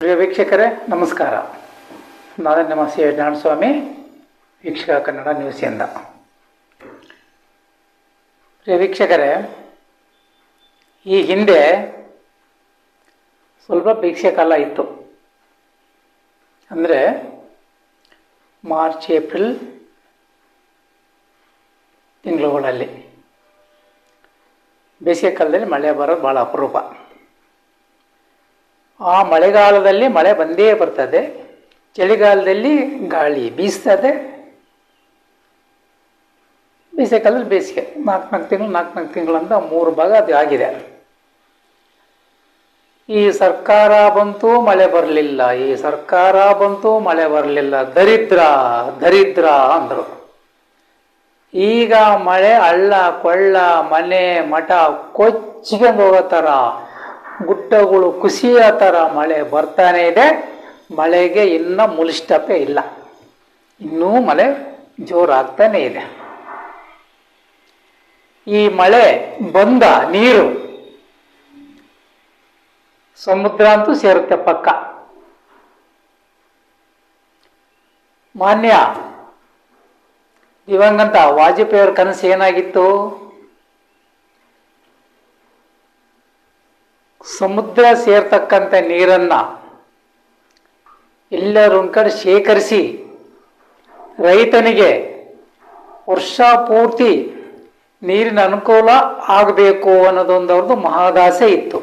ಪ್ರಿಯ ವೀಕ್ಷಕರೇ ನಮಸ್ಕಾರ. ನಾನು ನಿಮ್ಮ ಸಿ ನಾರಾಯಣಸ್ವಾಮಿ, ವೀಕ್ಷಕ ಕನ್ನಡ ನ್ಯೂಸಿಂದ. ಪ್ರಿಯ ವೀಕ್ಷಕರೇ, ಈ ಹಿಂದೆ ಸ್ವಲ್ಪ ಭಿಕ್ಷೆ ಕಾಲ ಇತ್ತು. ಅಂದರೆ ಮಾರ್ಚ್ ಏಪ್ರಿಲ್ ತಿಂಗಳುಗಳಲ್ಲಿ ಬೇಸಿಗೆ ಕಾಲದಲ್ಲಿ ಮಳೆ ಬರೋದು ಭಾಳ ಅಪರೂಪ. ಆ ಮಳೆಗಾಲದಲ್ಲಿ ಮಳೆ ಬಂದೇ ಬರ್ತದೆ, ಚಳಿಗಾಲದಲ್ಲಿ ಗಾಳಿ ಬೀಸ್ತದೆ, ಬೇಸಿಗೆ ಕಾಲದಲ್ಲಿ ಬೇಸಿಗೆ. ನಾಲ್ಕು ತಿಂಗಳು ಅಂತ 3 ಭಾಗ ಅದು ಆಗಿದೆ. ಈ ಸರ್ಕಾರ ಬಂತು ಮಳೆ ಬರಲಿಲ್ಲ, ಈ ಸರ್ಕಾರ ಬಂತು ಮಳೆ ಬರಲಿಲ್ಲ, ದರಿದ್ರ ದರಿದ್ರ ಅಂದರು. ಈಗ ಮಳೆ ಹಳ್ಳ ಕೊಳ್ಳ ಮನೆ ಮಠ ಕೊಚ್ಚಿಕೊಂಡು ಹೋಗೋ ಥರ, ಗುಡ್ಡಗಳು ಕುಸಿಯೋ ಥರ ಮಳೆ ಬರ್ತಾನೆ ಇದೆ. ಮಳೆಗೆ ಇನ್ನೂ ಮುಲಿಸ್ಟಪೇ ಇಲ್ಲ, ಇನ್ನೂ ಮಳೆ ಜೋರಾಗ್ತಾನೆ ಇದೆ. ಈ ಮಳೆ ಬಂದ ನೀರು ಸಮುದ್ರ ಅಂತೂ ಸೇರುತ್ತೆ ಪಕ್ಕ. ಮಾನ್ಯ ದಿವಂಗತ ವಾಜಪೇಯಿಯವ್ರ ಕನಸು ಏನಾಗಿತ್ತು? ಸಮುದ್ರ ಸೇರ್ತಕ್ಕಂಥ ನೀರನ್ನ ಎಲ್ಲರೂ ಕಡೆ ಶೇಖರಿಸಿ ರೈತನಿಗೆ ವರ್ಷ ಪೂರ್ತಿ ನೀರಿನ ಅನುಕೂಲ ಆಗಬೇಕು ಅನ್ನೋದೊಂದು ಅವ್ರದ್ದು ಮಹದಾಸೆ ಇತ್ತು.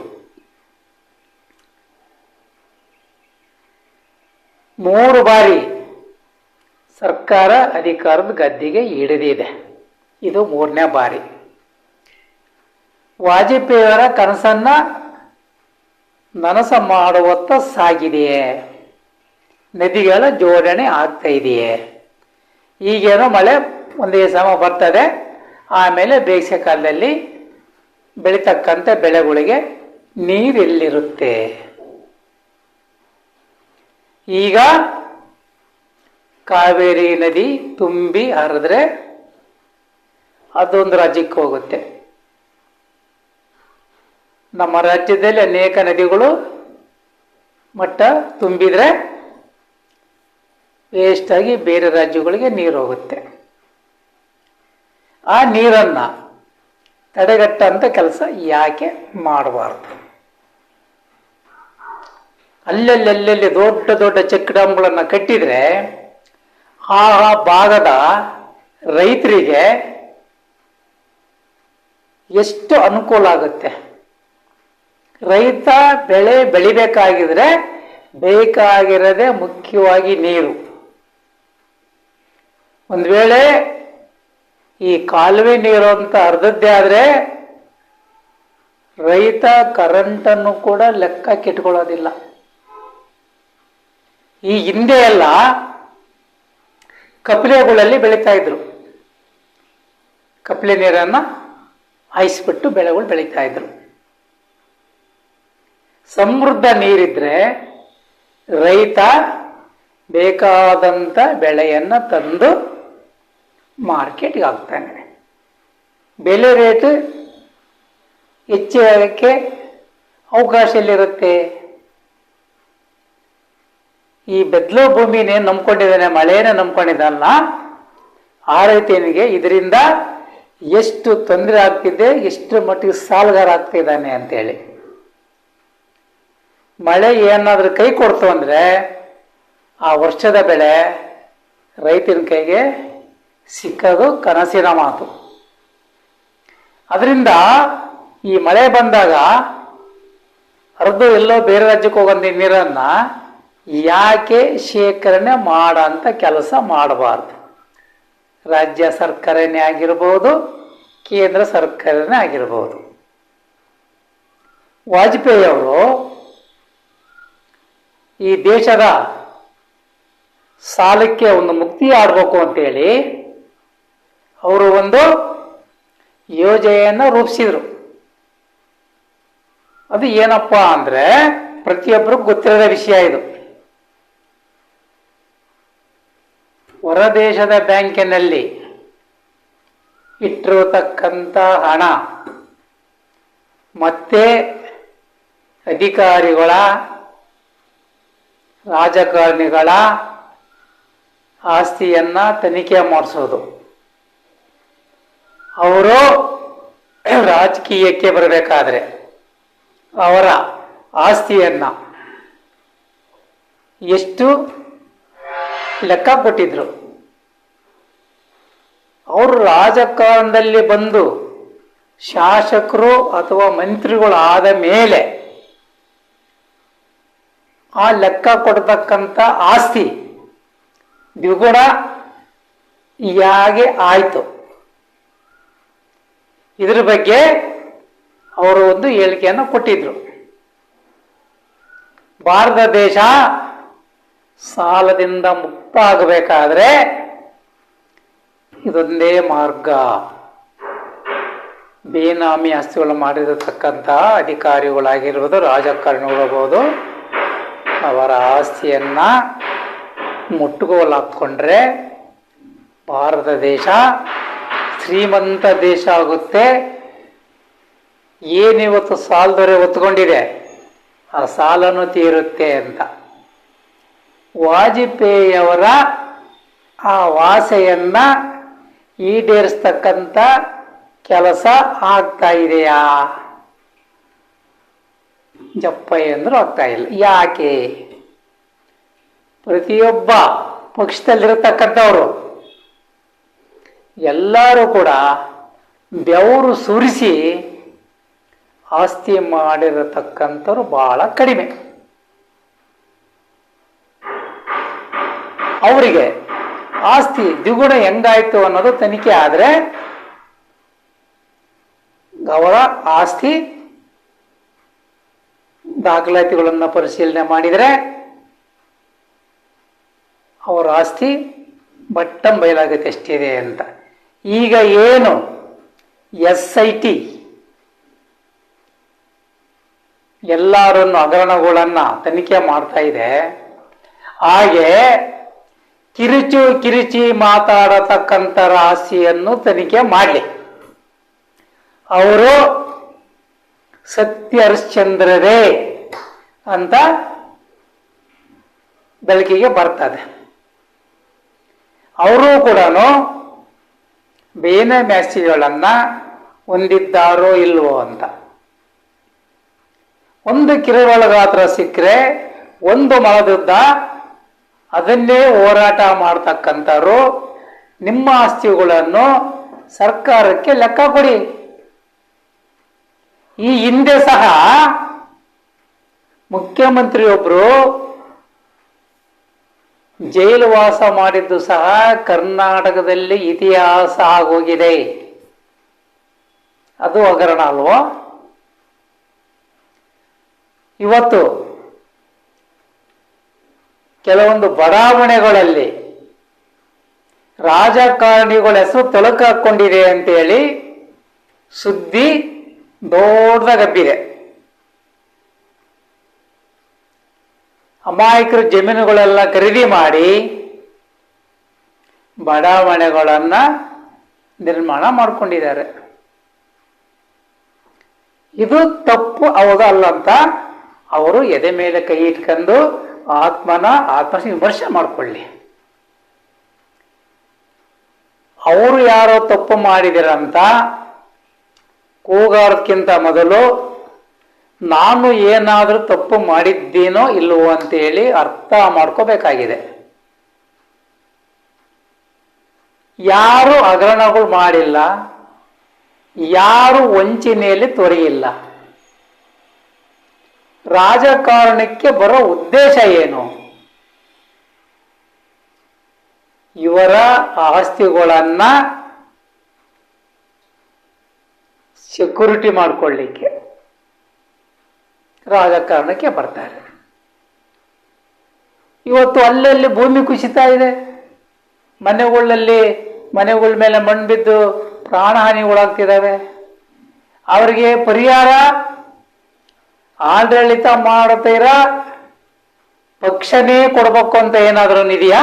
3 ಬಾರಿ ಸರ್ಕಾರ ಅಧಿಕಾರದ ಗದ್ದಿಗೆ ಹಿಡಿದಿದೆ, ಇದು 3ನೇ ಬಾರಿ. ವಾಜಪೇಯಿಯವರ ಕನಸನ್ನ ನನಸ ಮಾಡುವತ್ತ ಸಾಗಿದೆಯೇ, ನದಿಗಳ ಜೋಡಣೆ ಆಗ್ತಾ ಇದೆಯೇ. ಈಗೇನೋ ಮಳೆ ಒಂದೇ ಸಮ ಬರ್ತದೆ, ಆಮೇಲೆ ಬೇಸಿಗೆ ಕಾಲದಲ್ಲಿ ಬೆಳೀತಕ್ಕಂಥ ಬೆಳೆಗಳಿಗೆ ನೀರೆಲ್ಲಿರುತ್ತೆ? ಈಗ ಕಾವೇರಿ ನದಿ ತುಂಬಿ ಹರಿದ್ರೆ ಅದೊಂದು ರಾಜ್ಯಕ್ಕೆ ಹೋಗುತ್ತೆ. ನಮ್ಮ ರಾಜ್ಯದಲ್ಲಿ ಅನೇಕ ನದಿಗಳು ಮಟ್ಟ ತುಂಬಿದ್ರೆ ವೇಸ್ಟಾಗಿ ಬೇರೆ ರಾಜ್ಯಗಳಿಗೆ ನೀರು ಹೋಗುತ್ತೆ. ಆ ನೀರನ್ನ ತಡೆಗಟ್ಟಂತ ಕೆಲಸ ಯಾಕೆ ಮಾಡಬಾರ್ದು? ಅಲ್ಲಲ್ಲಿ ದೊಡ್ಡ ದೊಡ್ಡ ಚೆಕ್ ಡ್ಯಾಮ್ಗಳನ್ನು ಕಟ್ಟಿದ್ರೆ ಆ ಭಾಗದ ರೈತರಿಗೆ ಎಷ್ಟು ಅನುಕೂಲ ಆಗುತ್ತೆ. ರೈತ ಬೆಳೆ ಬೆಳಿಬೇಕಾಗಿದ್ರೆ ಬೇಕಾಗಿರೋದೇ ಮುಖ್ಯವಾಗಿ ನೀರು. ಒಂದು ವೇಳೆ ಈ ಕಾಲುವೆ ನೀರು ಅಂತ ಅರ್ಧದ್ದೇ ಆದರೆ ರೈತ ಕರೆಂಟನ್ನು ಕೂಡ ಲೆಕ್ಕಕ್ಕೆ ಇಟ್ಕೊಳ್ಳೋದಿಲ್ಲ. ಈ ಹಿಂದೆ ಎಲ್ಲ ಕಪಿಲೆಗಳಲ್ಲಿ ಬೆಳೀತಾ ಇದ್ರು, ಕಪಿಲೆ ನೀರನ್ನು ಹಾಯಿಸ್ಬಿಟ್ಟು ಬೆಳೆಗಳು ಬೆಳೀತಾ ಇದ್ರು. ಸಮೃದ್ಧ ನೀರಿದ್ರೆ ರೈತ ಬೇಕಾದಂಥ ಬೆಳೆಯನ್ನು ತಂದು ಮಾರ್ಕೆಟ್ಗೆ ಹಾಕ್ತಾನೆ. ಬೆಲೆ ರೇಟ್ ಹೆಚ್ಚಾಗಕ್ಕೆ ಅವಕಾಶ ಎಲ್ಲಿರುತ್ತೆ? ಈ ಬೆದ್ಲು ಭೂಮಿನೇ ನಂಬ್ಕೊಂಡಿದ್ದಾನೆ, ಮಳೆನೇ ನಂಬ್ಕೊಂಡಿದ್ದಾನಲ್ಲ, ಆ ರೈತನಿಗೆ ಇದರಿಂದ ಎಷ್ಟು ತೊಂದರೆ ಆಗ್ತಿದೆ, ಎಷ್ಟು ಮಟ್ಟಿಗೆ ಸಾಲಗಾರ ಆಗ್ತಿದ್ದಾನೆ ಅಂತೇಳಿ. ಮಳೆ ಏನಾದರೂ ಕೈ ಕೊಡ್ತು ಅಂದರೆ ಆ ವರ್ಷದ ಬೆಳೆ ರೈತನ ಕೈಗೆ ಸಿಕ್ಕೋದು ಕನಸಿನ ಮಾತು. ಅದರಿಂದ ಈ ಮಳೆ ಬಂದಾಗ ಹರಿದು ಎಲ್ಲೋ ಬೇರೆ ರಾಜ್ಯಕ್ಕೆ ಹೋಗೋ ನೀರನ್ನ ಯಾಕೆ ಶೇಖರಣೆ ಮಾಡಂತ ಕೆಲಸ ಮಾಡಬಾರ್ದು? ರಾಜ್ಯ ಸರ್ಕಾರನೇ ಆಗಿರ್ಬೋದು, ಕೇಂದ್ರ ಸರ್ಕಾರನೇ ಆಗಿರ್ಬೋದು. ವಾಜಪೇಯಿ ಅವರು ಈ ದೇಶದ ಸಾಲಕ್ಕೆ ಒಂದು ಮುಕ್ತಿ ಆಡಬೇಕು ಅಂತೇಳಿ ಅವರು ಒಂದು ಯೋಜನೆಯನ್ನು ರೂಪಿಸಿದ್ರು. ಅದು ಏನಪ್ಪ ಅಂದ್ರೆ ಪ್ರತಿಯೊಬ್ಬರಿಗೂ ಗೊತ್ತಿರದ ವಿಷಯ ಇದು. ಹೊರದೇಶದ ಬ್ಯಾಂಕಿನಲ್ಲಿ ಇಟ್ಟಿರತಕ್ಕಂಥ ಹಣ ಮತ್ತೆ ಅಧಿಕಾರಿಗಳ ರಾಜಕಾರಣಿಗಳ ಆಸ್ತಿಯನ್ನ ತನಿಖೆ ಮಾಡಿಸೋದು. ಅವರು ರಾಜಕೀಯಕ್ಕೆ ಬರಬೇಕಾದ್ರೆ ಅವರ ಆಸ್ತಿಯನ್ನ ಎಷ್ಟು ಲೆಕ್ಕ ಕೊಟ್ಟಿದ್ರು. ಅವರು ರಾಜಕಾರಣದಲ್ಲಿ ಬಂದು ಶಾಸಕರು ಅಥವಾ ಮಂತ್ರಿಗಳು ಆದ ಮೇಲೆ ಆ ಲೆಕ್ಕ ಕೊಡ್ತಕ್ಕಂಥ ಆಸ್ತಿ ದ್ವಿಗುಣ ಹೇಗೆ ಆಯಿತು, ಇದ್ರ ಬಗ್ಗೆ ಅವರು ಒಂದು ಹೇಳಿಕೆಯನ್ನು ಕೊಟ್ಟಿದ್ರು. ಭಾರತ ದೇಶ ಸಾಲದಿಂದ ಮುಕ್ತ ಆಗಬೇಕಾದ್ರೆ ಇದೊಂದೇ ಮಾರ್ಗ. ಬೇನಾಮಿ ಆಸ್ತಿಗಳು ಮಾಡಿರತಕ್ಕಂಥ ಅಧಿಕಾರಿಗಳಾಗಿರ್ಬೋದು, ರಾಜಕಾರಣಿಗಳಾಗಬಹುದು, ಅವರ ಆಸ್ತಿಯನ್ನ ಮುಟ್ಟುಗೋಲಾಕೊಂಡ್ರೆ ಭಾರತ ದೇಶ ಶ್ರೀಮಂತ ದೇಶ ಆಗುತ್ತೆ. ಏನಿವತ್ತು ಸಾಲದೊರೆ ಹೊತ್ಕೊಂಡಿದೆ ಆ ಸಾಲನು ತೀರುತ್ತೆ ಅಂತ ವಾಜಪೇಯಿಯವರ ಆ ವಾಸೆಯನ್ನ ಈಡೇರಿಸ್ತಕ್ಕಂಥ ಕೆಲಸ ಆಗ್ತಾ ಇದೆಯಾ? ಜಪ್ಪಯ್ಯ ಅಂದ್ರೂ ಆಗ್ತಾ ಇಲ್ಲ. ಯಾಕೆ? ಪ್ರತಿಯೊಬ್ಬ ಪಕ್ಷದಲ್ಲಿರತಕ್ಕಂಥವರು ಎಲ್ಲರೂ ಕೂಡ ಬೆವರು ಸುರಿಸಿ ಆಸ್ತಿ ಮಾಡಿರತಕ್ಕಂಥವ್ರು ಬಹಳ ಕಡಿಮೆ. ಅವರಿಗೆ ಆಸ್ತಿ ದ್ವಿಗುಣ ಹೆಂಗಾಯ್ತು ಅನ್ನೋದು ತನಿಖೆ ಆದರೆ ಅವರ ಆಸ್ತಿ ದಾಖಲಾತಿಗಳನ್ನು ಪರಿಶೀಲನೆ ಮಾಡಿದರೆ ಅವರ ಆಸ್ತಿ ಬಟ್ಟಂ ಬಯಲಾಗುತ್ತೆ ಎಷ್ಟಿದೆ ಅಂತ. ಈಗ ಏನು SIT ಹಗರಣಗಳನ್ನ ತನಿಖೆ ಮಾಡ್ತಾ ಇದೆ, ಹಾಗೆ ಕಿರಿಚಿ ಮಾತಾಡತಕ್ಕಂಥ ಆಸ್ತಿಯನ್ನು ತನಿಖೆ ಮಾಡಲಿ. ಅವರು ಸತ್ಯ ಹರಿಶ್ಚಂದ್ರರೇ ಅಂತ ಬೆಳಕಿಗೆ ಬರ್ತದೆ. ಅವರು ಕೂಡ ಬೇನಾಮಿ ಆಸ್ತಿಗಳನ್ನ ಹೊಂದಿದ್ದಾರೋ ಇಲ್ವೋ ಅಂತ. ಒಂದು ಕಿರುವಳಗಾತ್ರ ಸಿಕ್ಕರೆ ಒಂದು ಮಲದುದ್ದ ಅದನ್ನೇ ಹೋರಾಟ ಮಾಡ್ತಕ್ಕಂಥವ್ರು ನಿಮ್ಮ ಆಸ್ತಿಗಳನ್ನು ಸರ್ಕಾರಕ್ಕೆ ಲೆಕ್ಕ ಕೊಡಿ. ಈ ಹಿಂದೆ ಸಹ ಮುಖ್ಯಮಂತ್ರಿಯೊಬ್ರು ಜೈಲು ವಾಸ ಮಾಡಿದ್ದು ಸಹ ಕರ್ನಾಟಕದಲ್ಲಿ ಇತಿಹಾಸ ಆಗೋಗಿದೆ. ಅದು ಹಗರಣ ಅಲ್ವೋ? ಇವತ್ತು ಕೆಲವೊಂದು ಬಡಾವಣೆಗಳಲ್ಲಿ ರಾಜಕಾರಣಿಗಳ ಹೆಸರು ತೊಳಕು ಹಾಕೊಂಡಿದೆ ಅಂತೇಳಿ ಸುದ್ದಿ ದೊಡ್ಡದಾಗಬ್ಬಿದೆ. ಅಮಾಯಕರು ಜಮೀನುಗಳೆಲ್ಲ ಖರೀದಿ ಮಾಡಿ ಬಡಾವಣೆಗಳನ್ನ ನಿರ್ಮಾಣ ಮಾಡಿಕೊಂಡಿದ್ದಾರೆ. ಇದು ತಪ್ಪು ಹೌದಲ್ಲ ಅಂತ ಅವರು ಎದೆ ಮೇಲೆ ಕೈ ಇಟ್ಕೊಂಡು ಆತ್ಮ ವಿಮರ್ಶೆ ಮಾಡಿಕೊಳ್ಳಿ. ಅವರು ಯಾರೋ ತಪ್ಪು ಮಾಡಿದಿರಂತ ಕೂಗಾಡೋದಕ್ಕಿಂತ ಮೊದಲು ನಾನು ಏನಾದರೂ ತಪ್ಪು ಮಾಡಿದ್ದೀನೋ ಇಲ್ಲವೋ ಅಂತೇಳಿ ಅರ್ಥ ಮಾಡ್ಕೋಬೇಕಾಗಿದೆ. ಯಾರು ಹಗರಣಗಳು ಮಾಡಿಲ್ಲ, ಯಾರು ವಂಚನೆಯಲ್ಲಿ ತೊಡಗಿಲ್ಲ. ರಾಜಕಾರಣಕ್ಕೆ ಬರೋ ಉದ್ದೇಶ ಏನು? ಇವರ ಆಸ್ತಿಗಳನ್ನ ಸೆಕ್ಯೂರಿಟಿ ಮಾಡಿಕೊಳ್ಳಿಕ್ಕೆ ರಾಜಕಾರಣಕ್ಕೆ ಬರ್ತಾರೆ. ಇವತ್ತು ಅಲ್ಲಲ್ಲಿ ಭೂಮಿ ಕುಸಿತಾ ಇದೆ, ಮನೆಗಳ ಮೇಲೆ ಮಣ್ಣು ಬಿದ್ದು ಪ್ರಾಣಹಾನಿಗಳಾಗ್ತಿದ್ದಾವೆ. ಅವರಿಗೆ ಪರಿಹಾರ ಆಡಳಿತ ಮಾಡುತ್ತೀರ ಪಕ್ಷನೇ ಕೊಡ್ಬೇಕು ಅಂತ ಏನಾದರೂ ಇದೆಯಾ?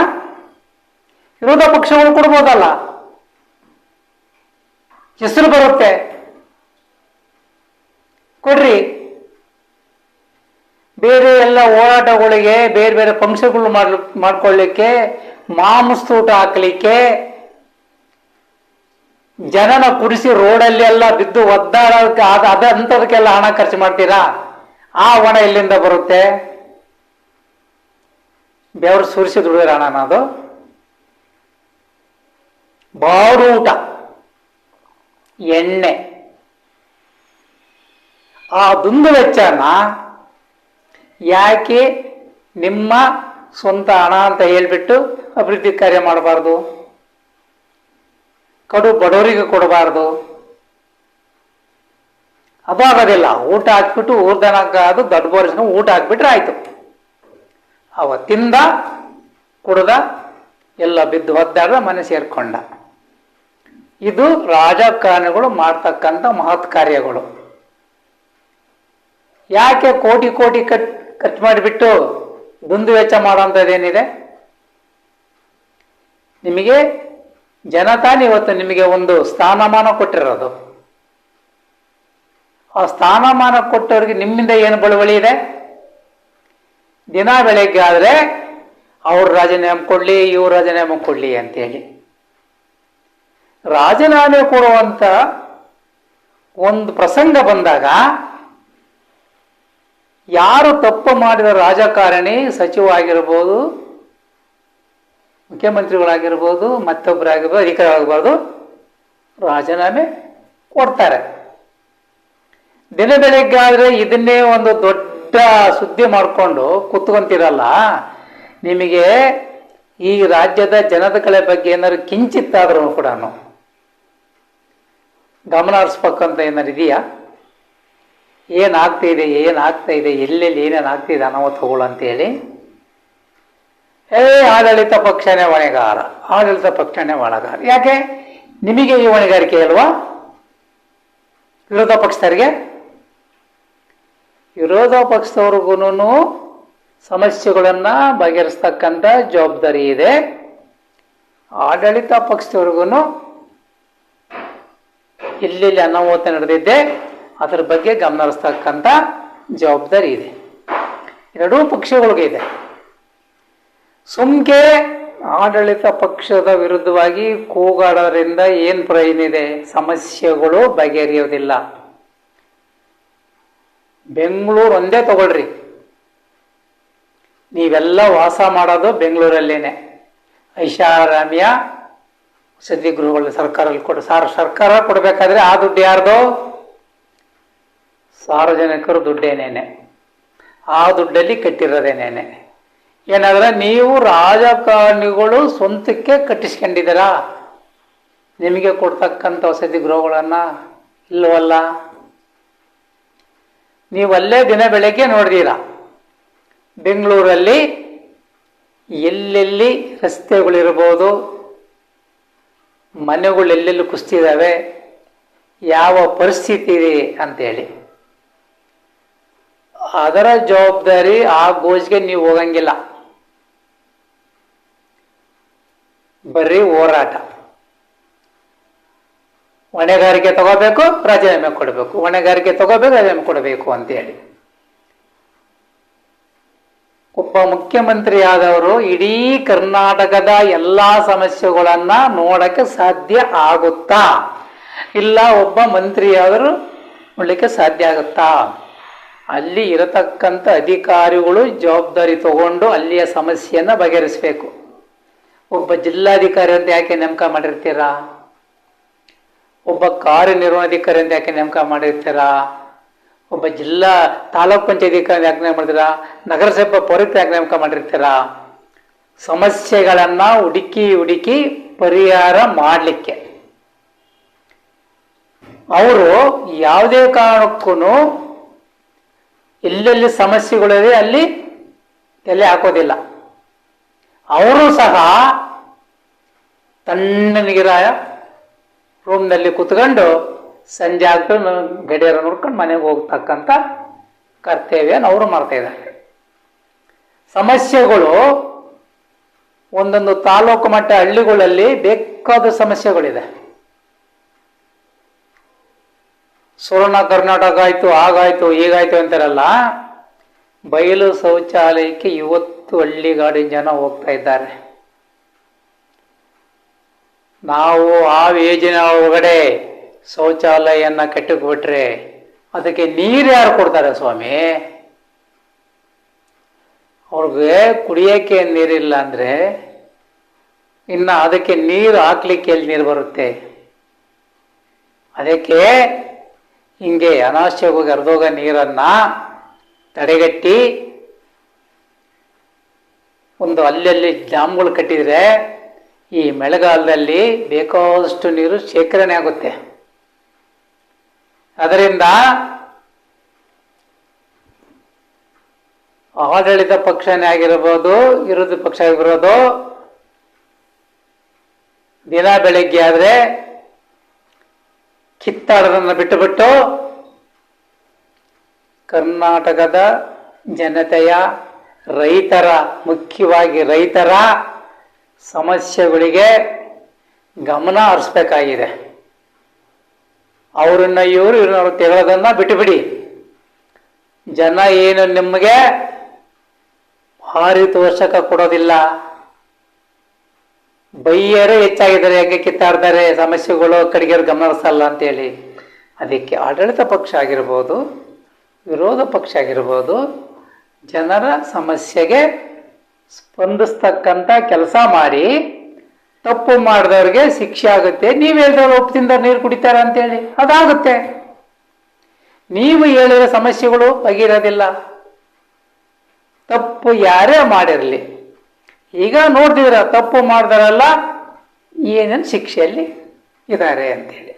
ವಿರೋಧ ಪಕ್ಷಗಳು ಕೊಡ್ಬೋದಲ್ಲ, ಹೆಸರು ಬರುತ್ತೆ, ಕೊಡ್ರಿ. ಬೇರೆ ಎಲ್ಲ ಹೋರಾಟಗಳಿಗೆ, ಬೇರೆ ಬೇರೆ ಫಂಕ್ಷನ್ಗಳು ಮಾಡ್ಕೊಳ್ಳಿಕ್ಕೆ, ಮಾಂಸೂಟ ಹಾಕ್ಲಿಕ್ಕೆ, ಜನನ ಕುಡಿಸಿ ರೋಡಲ್ಲಿ ಎಲ್ಲ ಬಿದ್ದು ಒದ್ದಾಡೋದಕ್ಕೆ ಅದಂಥದಕ್ಕೆಲ್ಲ ಹಣ ಖರ್ಚು ಮಾಡ್ತೀರಾ? ಆ ಹಣ ಎಲ್ಲಿಂದ ಬರುತ್ತೆ? ಬೆವರು ಸುರಿಸಿ ದುಡಿದ್ರ ಹಣ ಅದು. ಬಾಡೂಟ, ಎಣ್ಣೆ, ಆ ದುಂದು ವೆಚ್ಚನ ಯಾಕೆ ನಿಮ್ಮ ಸ್ವಂತ ಹಣ ಅಂತ ಹೇಳ್ಬಿಟ್ಟು ಅಭಿವೃದ್ಧಿ ಕಾರ್ಯ ಮಾಡಬಾರ್ದು? ಕಡು ಬಡವರಿಗೆ ಕೊಡಬಾರ್ದು? ಅದು ಆಗೋದಿಲ್ಲ. ಊಟ ಹಾಕ್ಬಿಟ್ಟು ಊರ್ದನಕ್ಕಾದು ದೊಡ್ಡ ಬೋರಿಸ್ಕೊಂಡು ಊಟ ಹಾಕ್ಬಿಟ್ರೆ ಆಯ್ತು. ಅವತ್ತಿಂದ ಕುಡ್ದ ಎಲ್ಲ ಬಿದ್ದು ಒದ್ದಾಡ್ದ ಮನೆ ಸೇರ್ಕೊಂಡ. ಇದು ರಾಜಕಾರಣಿಗಳು ಮಾಡ್ತಕ್ಕಂಥ ಮಹತ್ ಕಾರ್ಯಗಳು. ಯಾಕೆ ಕೋಟಿ ಕೋಟಿ ಖರ್ಚು ಮಾಡಿಬಿಟ್ಟು ದುಂದು ವೆಚ್ಚ ಮಾಡೋಂಥದ್ದೇನಿದೆ? ನಿಮಗೆ ಜನತಾನೇ ಇವತ್ತು ನಿಮಗೆ ಒಂದು ಸ್ಥಾನಮಾನ ಕೊಟ್ಟಿರೋದು. ಆ ಸ್ಥಾನಮಾನ ಕೊಟ್ಟವ್ರಿಗೆ ನಿಮ್ಮಿಂದ ಏನು ಬಳುವಳಿ ಇದೆ? ದಿನ ಬೆಳಗ್ಗೆ ಆದರೆ ಅವ್ರು ರಾಜೀನಾಮೆ ಕೊಡ್ಲಿ, ಇವ್ರು ರಾಜೀನಾಮೆ ಕೊಡ್ಲಿ ಅಂತೇಳಿ ರಾಜೀನಾಮೆ ಕೊಡುವಂತ ಒಂದು ಪ್ರಸಂಗ ಬಂದಾಗ ಯಾರು ತಪ್ಪು ಮಾಡಿದ ರಾಜಕಾರಣಿ, ಸಚಿವ ಆಗಿರ್ಬೋದು, ಮುಖ್ಯಮಂತ್ರಿಗಳಾಗಿರ್ಬೋದು, ಮತ್ತೊಬ್ಬರಾಗಿರ್ಬೋದು, ಅಧಿಕಾರಿಗಳಾಗಿರ್ಬೋದು, ರಾಜೀನಾಮೆ ಕೊಡ್ತಾರೆ. ದಿನ ಬೆಳಗ್ಗೆ ಆದರೆ ಇದನ್ನೇ ಒಂದು ದೊಡ್ಡ ಸುದ್ದಿ ಮಾಡಿಕೊಂಡು ಕೂತ್ಕೊಂತಿರಲ್ಲ. ನಿಮಗೆ ಈ ರಾಜ್ಯದ ಜನದ ಕಳೆ ಬಗ್ಗೆ ಏನಾದ್ರು ಕಿಂಚಿತ್ತಾದ್ರೂ ಕೂಡ ಗಮನ ಹರಿಸ್ಬೇಕಂತ ಏನಾರು ಇದೆಯಾ? ಏನಾಗ್ತಾ ಇದೆ, ಎಲ್ಲೆಲ್ಲಿ ಏನೇನು ಆಗ್ತಿದೆ ಅನಾಹುತಗಳು ಅಂತೇಳಿ ಆಡಳಿತ ಪಕ್ಷನೇ ಹೊಣೆಗಾರ, ಆಡಳಿತ ಪಕ್ಷನೇ ಒಳಗಾರ. ಯಾಕೆ ನಿಮಗೆ ಈ ಹೊಣೆಗಾರಿಕೆ ಅಲ್ವಾ? ವಿರೋಧ ಪಕ್ಷದವರಿಗೆ, ವಿರೋಧ ಪಕ್ಷದವ್ರಿಗೂ ಸಮಸ್ಯೆಗಳನ್ನ ಬಗೆಹರಿಸ್ತಕ್ಕಂಥ ಜವಾಬ್ದಾರಿ ಇದೆ. ಆಡಳಿತ ಪಕ್ಷದವ್ರಿಗೂ ಎಲ್ಲೆಲ್ಲಿ ಅನಾಹುತ ನಡೆದಿದ್ದೆ ಅದರ ಬಗ್ಗೆ ಗಮನ ಹರಿಸ್ತಕ್ಕಂಥ ಜವಾಬ್ದಾರಿ ಇದೆ. ಎರಡೂ ಪಕ್ಷಗಳಿಗೆ ಇದೆ. ಸುಮ್ಕೆ ಆಡಳಿತ ಪಕ್ಷದ ವಿರುದ್ಧವಾಗಿ ಕೂಗಾಡೋದ್ರಿಂದ ಏನು ಪ್ರಯೋಜನ ಇದೆ? ಸಮಸ್ಯೆಗಳು ಬಗೆಹರಿಯೋದಿಲ್ಲ. ಬೆಂಗಳೂರು ಒಂದೇ ತಗೊಳ್ರಿ, ನೀವೆಲ್ಲ ವಾಸ ಮಾಡೋದು ಬೆಂಗಳೂರಲ್ಲೇನೆ. ಐಷಾರಾಮಿಯ ವಸತಿ ಗೃಹಗಳು ಸರ್ಕಾರದಲ್ಲಿ ಸರ್ಕಾರ ಕೊಡಬೇಕಾದ್ರೆ ಆ ದುಡ್ಡು ಯಾರ್ದು? ಸಾರ್ವಜನಿಕರು ದುಡ್ಡೇನೇನೆ, ಆ ದುಡ್ಡಲ್ಲಿ ಕಟ್ಟಿರೋದೇನೇನೆ. ಏನಾದ್ರೆ ನೀವು ರಾಜಕಾರಣಿಗಳು ಸ್ವಂತಕ್ಕೆ ಕಟ್ಟಿಸ್ಕೊಂಡಿದ್ದೀರಾ ನಿಮಗೆ ಕೊಡ್ತಕ್ಕಂಥ ವಸತಿ ಗೃಹಗಳನ್ನ? ಇಲ್ಲವಲ್ಲ. ನೀವಲ್ಲೇ ದಿನ ಬೆಳಗ್ಗೆ ನೋಡಿದೀರಾ ಬೆಂಗಳೂರಲ್ಲಿ ಎಲ್ಲೆಲ್ಲಿ ರಸ್ತೆಗಳಿರ್ಬೋದು, ಮನೆಗಳು ಎಲ್ಲೆಲ್ಲಿ ಕುಸ್ತಿದ್ದಾವೆ, ಯಾವ ಪರಿಸ್ಥಿತಿ ಇದೆ ಅಂತೇಳಿ. ಅದರ ಜವಾಬ್ದಾರಿ ಆ ಗೋಜಿಗೆ ನೀವು ಹೋಗಂಗಿಲ್ಲ. ಬರೀ ಹೋರಾಟ. ಹೊಣೆಗಾರಿಕೆ ತಗೋಬೇಕು, ರಾಜೀನಾಮೆ ಕೊಡಬೇಕು, ಹೊಣೆಗಾರಿಕೆ ತಗೋಬೇಕು, ರಾಜೀನಾಮೆ ಕೊಡಬೇಕು ಅಂತೇಳಿ. ಒಬ್ಬ ಮುಖ್ಯಮಂತ್ರಿ ಆದವರು ಇಡೀ ಕರ್ನಾಟಕದ ಎಲ್ಲಾ ಸಮಸ್ಯೆಗಳನ್ನ ನೋಡಕ್ಕೆ ಸಾಧ್ಯ ಆಗುತ್ತಾ? ಇಲ್ಲ ಒಬ್ಬ ಮಂತ್ರಿ ಆದರೂ ನೋಡ್ಲಿಕ್ಕೆ ಸಾಧ್ಯ ಆಗುತ್ತಾ? ಅಲ್ಲಿ ಇರತಕ್ಕಂಥ ಅಧಿಕಾರಿಗಳು ಜವಾಬ್ದಾರಿ ತಗೊಂಡು ಅಲ್ಲಿಯ ಸಮಸ್ಯೆಯನ್ನ ಬಗೆಹರಿಸಬೇಕು. ಒಬ್ಬ ಜಿಲ್ಲಾಧಿಕಾರಿ ಅಂತ ಯಾಕೆ ನೇಮಕ ಮಾಡಿರ್ತೀರಾ? ಒಬ್ಬ ಕಾರ್ಯನಿರ್ವಹಣಾಧಿಕಾರಿ ಅಂತ ಯಾಕೆ ನೇಮಕ ಮಾಡಿರ್ತೀರಾ? ಒಬ್ಬ ಜಿಲ್ಲಾ ತಾಲೂಕ್ ಪಂಚಾಯತ್ ಅಧಿಕಾರಿ ಯಾಕೆ ನೇಮಕ ಮಾಡಿರ್ತೀರಾ? ನಗರಸಭೆ ಪೌರತ್ವ ಯಾಕೆ ನೇಮಕ ಮಾಡಿರ್ತೀರಾ? ಸಮಸ್ಯೆಗಳನ್ನ ಹುಡುಕಿ ಪರಿಹಾರ ಮಾಡಲಿಕ್ಕೆ. ಅವರು ಯಾವುದೇ ಕಾರಣಕ್ಕೂ ಎಲ್ಲೆಲ್ಲಿ ಸಮಸ್ಯೆಗಳಿದೆ ಅಲ್ಲಿ ತಲೆ ಹಾಕೋದಿಲ್ಲ. ಅವರು ಸಹ ತಣ್ಣನಿಗಿರಾಯ ರೂಮ್ನಲ್ಲಿ ಕೂತ್ಕೊಂಡು ಸಂಜೆ ಆಗ್ತದೆ ಗಡಿಯಾರ ನೋಡ್ಕೊಂಡು ಮನೆಗೆ ಹೋಗ್ತಕ್ಕಂಥ ಕರ್ತವ್ಯನ ಅವರು ಮಾಡ್ತಾ ಇದ್ದಾರೆ. ಸಮಸ್ಯೆಗಳು ಒಂದೊಂದು ತಾಲೂಕು ಮಟ್ಟ ಹಳ್ಳಿಗಳಲ್ಲಿ ಬೇಕಾದ ಸಮಸ್ಯೆಗಳಿದೆ. ಸುವರ್ಣ ಕರ್ನಾಟಕ ಆಯ್ತು, ಹಾಗಾಯ್ತು, ಹೀಗಾಯ್ತು ಅಂತಾರಲ್ಲ. ಬಯಲು ಶೌಚಾಲಯಕ್ಕೆ ಇವತ್ತು ಹಳ್ಳಿಗಾಡಿನ ಜನ ಹೋಗ್ತಾ ಇದ್ದಾರೆ. ನಾವು ಆ ಯೋಜನೆ ಒಳಗಡೆ ಶೌಚಾಲಯನ ಕಟ್ಟಿಕೊಟ್ರೆ ಅದಕ್ಕೆ ನೀರು ಯಾರು ಕೊಡ್ತಾರೆ ಸ್ವಾಮಿ? ಅವ್ರಿಗೆ ಕುಡಿಯೋಕ್ಕೆ ನೀರಿಲ್ಲ ಅಂದರೆ ಇನ್ನು ಅದಕ್ಕೆ ನೀರು ಹಾಕ್ಲಿಕ್ಕೆ ಎಲ್ಲಿ ನೀರು ಬರುತ್ತೆ? ಅದಕ್ಕೆ ಹಿಂಗೆ ಅನಾವಶ್ಯಕವಾಗಿ ಹರಿದೋಗೋ ನೀರನ್ನು ತಡೆಗಟ್ಟಿ ಒಂದು ಅಲ್ಲಲ್ಲಿ ಡ್ಯಾಮ್ಗಳು ಕಟ್ಟಿದರೆ ಈ ಮಳೆಗಾಲದಲ್ಲಿ ಬೇಕಾದಷ್ಟು ನೀರು ಶೇಖರಣೆ ಆಗುತ್ತೆ. ಅದರಿಂದ ಆಡಳಿತ ಪಕ್ಷನೇ ಆಗಿರ್ಬೋದು, ವಿರೋಧ ಪಕ್ಷ ಆಗಿರೋದು, ದಿನ ಬೆಳಗ್ಗೆ ಆದರೆ ಕಿತ್ತಾಡೋದನ್ನು ಬಿಟ್ಟುಬಿಟ್ಟು ಕರ್ನಾಟಕದ ಜನತೆಯ ರೈತರ, ಮುಖ್ಯವಾಗಿ ರೈತರ ಸಮಸ್ಯೆಗಳಿಗೆ ಗಮನ ಹರಿಸ್ಬೇಕಾಗಿದೆ. ಇವ್ರನ್ನ ತೆಗೊಳ್ಳೋದನ್ನ ಬಿಟ್ಟುಬಿಡಿ. ಜನ ಏನು ನಿಮಗೆ ಪಾರಿತೋಷಕ ಕೊಡೋದಿಲ್ಲ, ಬೈಯರೇ ಹೆಚ್ಚಾಗಿದ್ದಾರೆ, ಹೆಂಗೆ ಕಿತ್ತಾಡ್ತಾರೆ, ಸಮಸ್ಯೆಗಳು ಕಡೆಗೆ ಗಮನ ಹರಿಸಲ್ಲ ಅಂತೇಳಿ. ಅದಕ್ಕೆ ಆಡಳಿತ ಪಕ್ಷ ಆಗಿರ್ಬೋದು, ವಿರೋಧ ಪಕ್ಷ ಆಗಿರ್ಬೋದು, ಜನರ ಸಮಸ್ಯೆಗೆ ಸ್ಪಂದಿಸ್ತಕ್ಕಂಥ ಕೆಲಸ ಮಾಡಿ ತಪ್ಪು ಮಾಡಿದವ್ರಿಗೆ ಶಿಕ್ಷೆ ಆಗುತ್ತೆ. ನೀವು ಹೇಳಿದವ್ರು ಉಪ್ಪು ನೀರು ಕುಡಿತಾರೆ ಅಂತೇಳಿ ಅದಾಗುತ್ತೆ. ನೀವು ಹೇಳಿರೋ ಸಮಸ್ಯೆಗಳು ಬಗೆಯಿರೋದಿಲ್ಲ. ತಪ್ಪು ಯಾರೇ ಮಾಡಿರಲಿ, ಈಗ ನೋಡ್ತಿದ್ರ ತಪ್ಪು ಮಾಡಿದಾರಲ್ಲ ಏನೇನು ಶಿಕ್ಷೆಯಲ್ಲಿ ಇದ್ದಾರೆ ಅಂತೇಳಿ.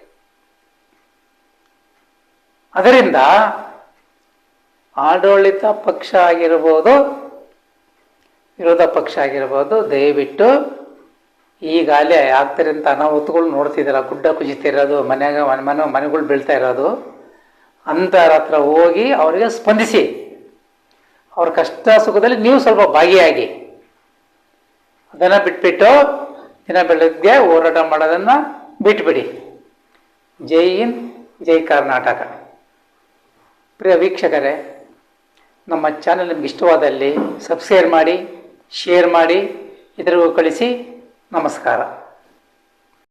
ಅದರಿಂದ ಆಡಳಿತ ಪಕ್ಷ ಆಗಿರ್ಬೋದು, ವಿರೋಧ ಪಕ್ಷ ಆಗಿರ್ಬೋದು, ದಯವಿಟ್ಟು ಈಗಾಗಲೇ ಆಗ್ತಿರೋಂಥ ಅನಾಹುತಗಳು ನೋಡ್ತಿದ್ದೀರ. ಗುಡ್ಡ ಕುಜಿತಿರೋದು, ಮನೆಗಳು ಬೀಳ್ತಾ ಇರೋದು, ಅಂಥವ್ರ ಹತ್ರ ಹೋಗಿ ಅವರಿಗೆ ಸ್ಪಂದಿಸಿ. ಅವ್ರ ಕಷ್ಟ ಸುಖದಲ್ಲಿ ನೀವು ಸ್ವಲ್ಪ ಭಾಗಿಯಾಗಿ. ಅದನ್ನು ಬಿಟ್ಬಿಟ್ಟು ದಿನ ಬೆಳಗ್ಗೆ ಹೋರಾಟ ಮಾಡೋದನ್ನು ಬಿಟ್ಬಿಡಿ. ಜೈ ಹಿಂದ್, ಜೈ ಕರ್ನಾಟಕ. ಪ್ರಿಯ ವೀಕ್ಷಕರೇ, ನಮ್ಮ ಚಾನೆಲ್ ನಿಮ್ಗೆ ಇಷ್ಟವಾದಲ್ಲಿ ಸಬ್ಸ್ಕ್ರೈಬ್ ಮಾಡಿ, ಶೇರ್ ಮಾಡಿ, ಇತರರಿಗೂ ಕಳಿಸಿ. ನಮಸ್ಕಾರ.